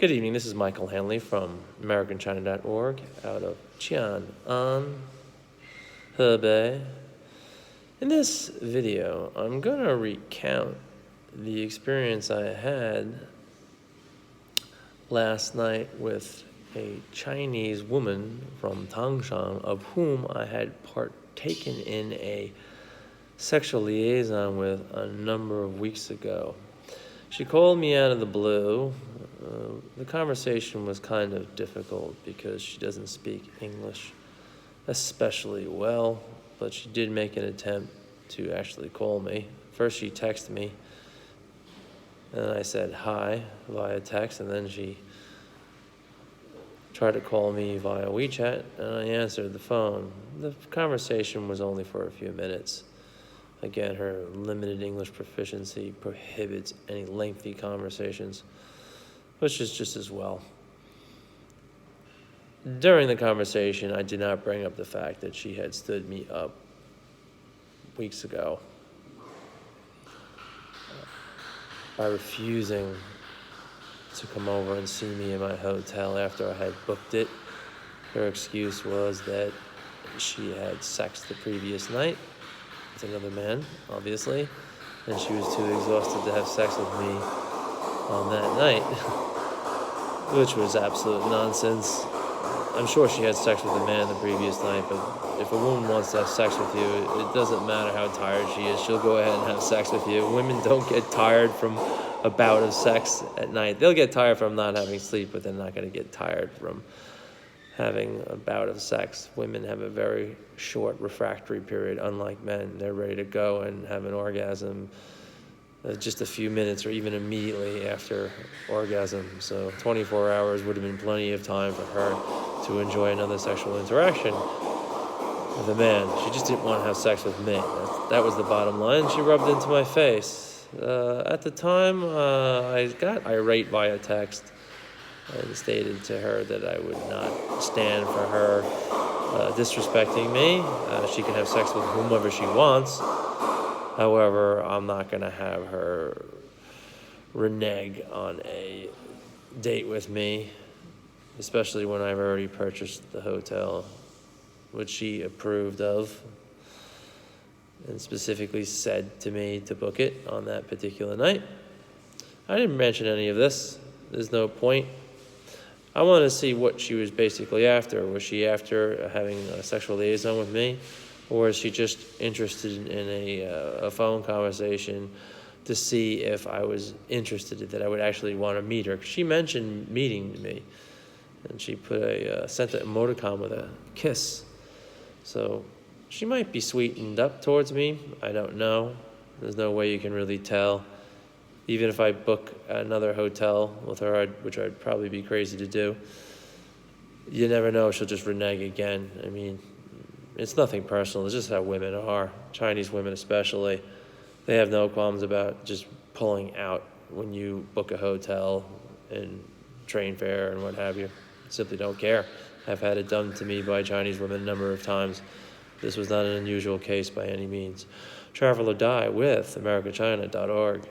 Good evening, this is Michael Hanley from AmericanChina.org out of Qian'an, Hebei. In this video, I'm going to recount the experience I had last night with a Chinese woman from Tangshan, of whom I had partaken in a sexual liaison with a number of weeks ago. She called me out of the blue. The conversation was kind of difficult because she doesn't speak English especially well, but she did make an attempt to actually call me. First she texted me, and I said hi via text, and then she tried to call me via WeChat, and I answered the phone. The conversation was only for a few minutes. Again, her limited English proficiency prohibits any lengthy conversations, which is just as well. During the conversation, I did not bring up the fact that she had stood me up weeks ago by refusing to come over and see me in my hotel after I had booked it. Her excuse was that she had sex the previous night with another man, obviously, and she was too exhausted to have sex with me on that night, which was absolute nonsense. I'm sure she had sex with a man the previous night, but if a woman wants to have sex with you, it doesn't matter how tired she is. She'll go ahead and have sex with you. Women don't get tired from a bout of sex at night. They'll get tired from not having sleep, but they're not going to get tired from having a bout of sex. Women have a very short refractory period, unlike men. They're ready to go and have an orgasm just a few minutes or even immediately after orgasm. So 24 hours would have been plenty of time for her to enjoy another sexual interaction with a man. She just didn't want to have sex with me. That was the bottom line. She rubbed into my face. At the time, I got irate via text and stated to her that I would not stand for her disrespecting me. She can have sex with whomever she wants. However, I'm not going to have her renege on a date with me, especially when I've already purchased the hotel, which she approved of and specifically said to me to book it on that particular night. I didn't mention any of this. There's no point. I wanted to see what she was basically after. Was she after having a sexual liaison with me? Or is she just interested in a phone conversation to see if I was interested, that I would actually want to meet her? 'Cause she mentioned meeting me, and she sent an emoticon with a kiss. So she might be sweetened up towards me. I don't know. There's no way you can really tell. Even if I book another hotel with her, which I'd probably be crazy to do, you never know. She'll just renege again. I mean, it's nothing personal. It's just how women are. Chinese women especially. They have no qualms about just pulling out when you book a hotel and train fare and what have you. Simply don't care. I've had it done to me by Chinese women a number of times. This was not an unusual case by any means. Travel or Die with AmericanChina.org.